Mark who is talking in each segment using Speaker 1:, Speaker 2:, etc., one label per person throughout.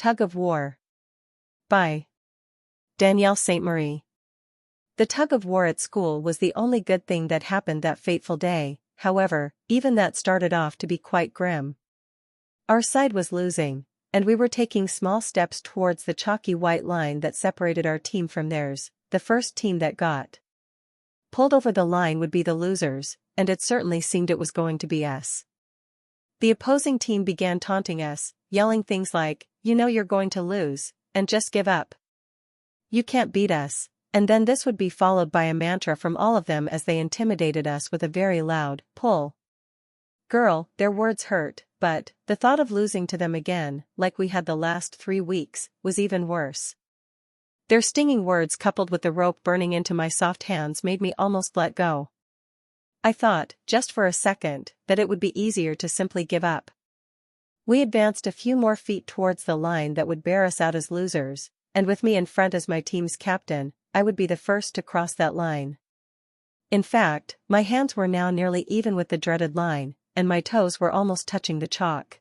Speaker 1: Tug of War. By Danielle Sainte-Marie. The tug of war at school was the only good thing that happened that fateful day. However, even that started off to be quite grim. Our side was losing, and we were taking small steps towards the chalky white line that separated our team from theirs. The first team that got pulled over the line would be the losers, and it certainly seemed it was going to be us. The opposing team began taunting us, yelling things like, "You know you're going to lose, and just give up. You can't beat us," and then this would be followed by a mantra from all of them as they intimidated us with a very loud pull. Girl, their words hurt, but the thought of losing to them again, like we had the last 3 weeks, was even worse. Their stinging words coupled with the rope burning into my soft hands made me almost let go. I thought, just for a second, that it would be easier to simply give up. We advanced a few more feet towards the line that would bear us out as losers, and with me in front as my team's captain, I would be the first to cross that line. In fact, my hands were now nearly even with the dreaded line, and my toes were almost touching the chalk.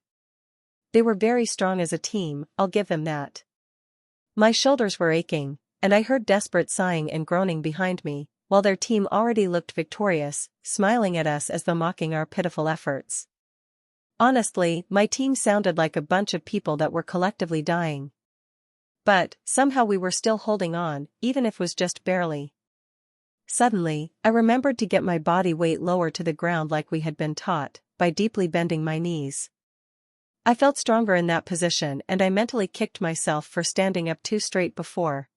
Speaker 1: They were very strong as a team, I'll give them that. My shoulders were aching, and I heard desperate sighing and groaning behind me, while their team already looked victorious, smiling at us as though mocking our pitiful efforts. Honestly, my team sounded like a bunch of people that were collectively dying. But, somehow we were still holding on, even if it was just barely. Suddenly, I remembered to get my body weight lower to the ground like we had been taught, by deeply bending my knees. I felt stronger in that position and I mentally kicked myself for standing up too straight before.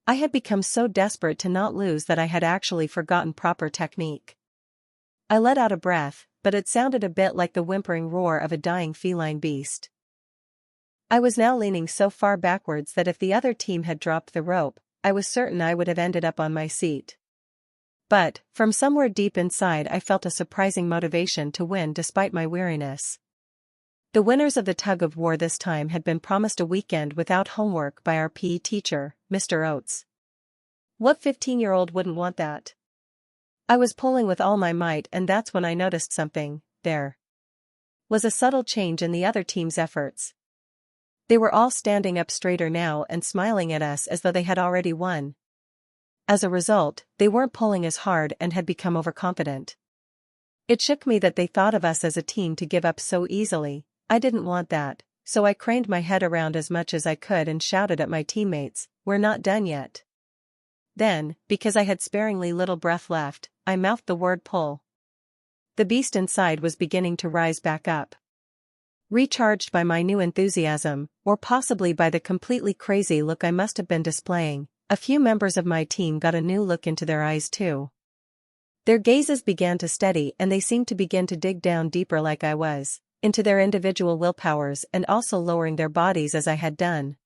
Speaker 1: I had become so desperate to not lose that I had actually forgotten proper technique. I let out a breath, but it sounded a bit like the whimpering roar of a dying feline beast. I was now leaning so far backwards that if the other team had dropped the rope, I was certain I would have ended up on my seat. But, from somewhere deep inside I felt a surprising motivation to win despite my weariness. The winners of the tug of war this time had been promised a weekend without homework by our PE teacher, Mr. Oates. What 15-year-old wouldn't want that? I was pulling with all my might and that's when I noticed something. There was a subtle change in the other team's efforts. They were all standing up straighter now and smiling at us as though they had already won. As a result, they weren't pulling as hard and had become overconfident. It shook me that they thought of us as a team to give up so easily. I didn't want that, so I craned my head around as much as I could and shouted at my teammates, "We're not done yet." Then, because I had sparingly little breath left, I mouthed the word pull. The beast inside was beginning to rise back up. Recharged by my new enthusiasm, or possibly by the completely crazy look I must have been displaying, a few members of my team got a new look into their eyes too. Their gazes began to steady and they seemed to begin to dig down deeper like I was, into their individual willpowers and also lowering their bodies as I had done.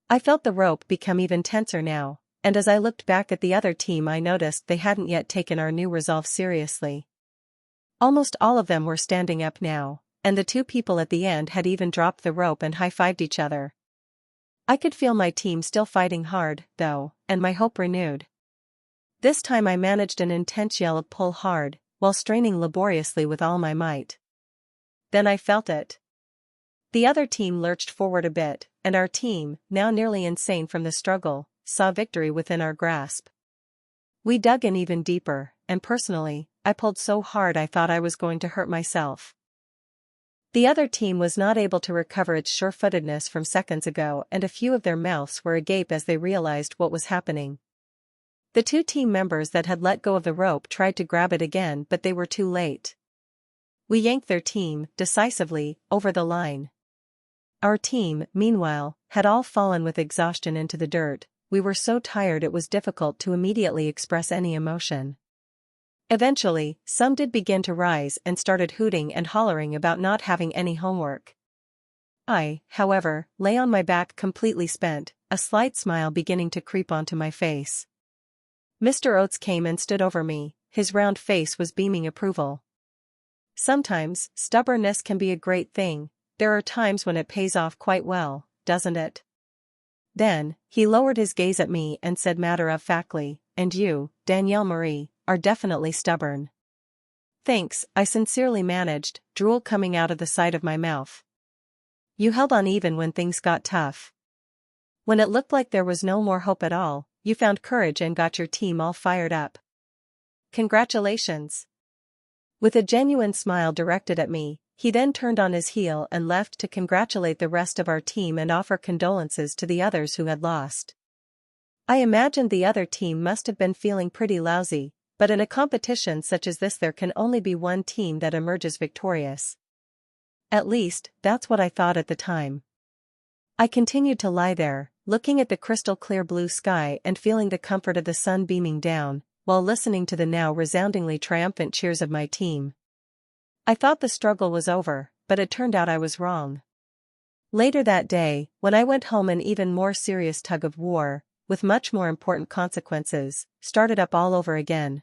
Speaker 1: I felt the rope become even tenser now, and as I looked back at the other team I noticed they hadn't yet taken our new resolve seriously. Almost all of them were standing up now, and the 2 people at the end had even dropped the rope and high-fived each other. I could feel my team still fighting hard, though, and my hope renewed. This time I managed an intense yell of pull hard, while straining laboriously with all my might. Then I felt it. The other team lurched forward a bit, and our team, now nearly insane from the struggle, saw victory within our grasp. We dug in even deeper, and personally, I pulled so hard I thought I was going to hurt myself. The other team was not able to recover its sure-footedness from seconds ago and a few of their mouths were agape as they realized what was happening. The 2 team members that had let go of the rope tried to grab it again but they were too late. We yanked their team, decisively, over the line. Our team, meanwhile, had all fallen with exhaustion into the dirt. We were so tired it was difficult to immediately express any emotion. Eventually, some did begin to rise and started hooting and hollering about not having any homework. I, however, lay on my back completely spent, a slight smile beginning to creep onto my face. Mr. Oates came and stood over me, his round face was beaming approval. Sometimes, stubbornness can be a great thing, there are times when it pays off quite well, doesn't it? Then, he lowered his gaze at me and said matter-of-factly, "And you, Danielle Marie, are definitely stubborn." "Thanks," I sincerely managed, drool coming out of the side of my mouth. You held on even when things got tough. When it looked like there was no more hope at all, you found courage and got your team all fired up. Congratulations. With a genuine smile directed at me, he then turned on his heel and left to congratulate the rest of our team and offer condolences to the others who had lost. I imagined the other team must have been feeling pretty lousy, but in a competition such as this there can only be one team that emerges victorious. At least, that's what I thought at the time. I continued to lie there, looking at the crystal clear blue sky and feeling the comfort of the sun beaming down, while listening to the now resoundingly triumphant cheers of my team. I thought the struggle was over, but it turned out I was wrong. Later that day, when I went home, an even more serious tug of war, with much more important consequences, started up all over again.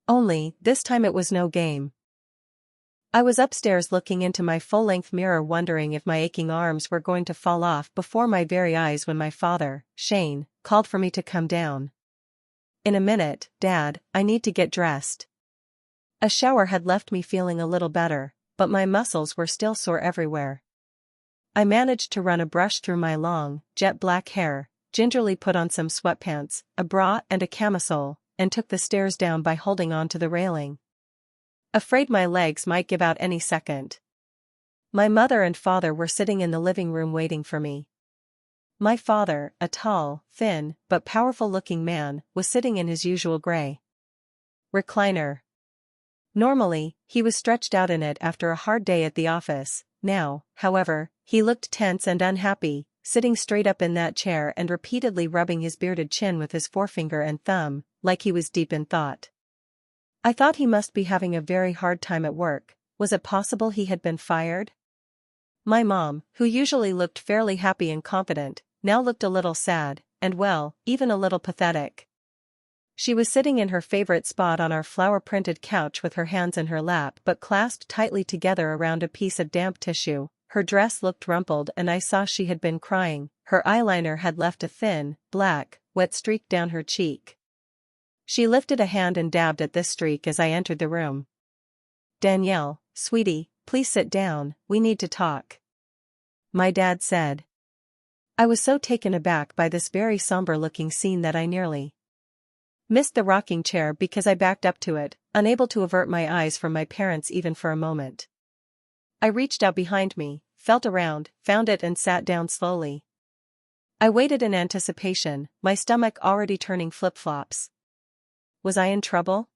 Speaker 1: Only, this time it was no game. I was upstairs looking into my full-length mirror wondering if my aching arms were going to fall off before my very eyes when my father, Shane, called for me to come down. In a minute, Dad, I need to get dressed. A shower had left me feeling a little better, but my muscles were still sore everywhere. I managed to run a brush through my long, jet black hair, gingerly put on some sweatpants, a bra and a camisole, and took the stairs down by holding on to the railing. Afraid my legs might give out any second. My mother and father were sitting in the living room waiting for me. My father, a tall, thin, but powerful-looking man, was sitting in his usual gray recliner. Normally, he was stretched out in it after a hard day at the office. Now, however, he looked tense and unhappy, sitting straight up in that chair and repeatedly rubbing his bearded chin with his forefinger and thumb, like he was deep in thought. I thought he must be having a very hard time at work. Was it possible he had been fired? My mom, who usually looked fairly happy and confident, now looked a little sad, and well, even a little pathetic. She was sitting in her favorite spot on our flower-printed couch with her hands in her lap but clasped tightly together around a piece of damp tissue. Her dress looked rumpled and I saw she had been crying. Her eyeliner had left a thin, black, wet streak down her cheek. She lifted a hand and dabbed at this streak as I entered the room. "Danielle, sweetie, please sit down, we need to talk," my dad said. I was so taken aback by this very somber-looking scene that I nearly missed the rocking chair because I backed up to it, unable to avert my eyes from my parents even for a moment. I reached out behind me, felt around, found it and sat down slowly. I waited in anticipation, my stomach already turning flip-flops. Was I in trouble?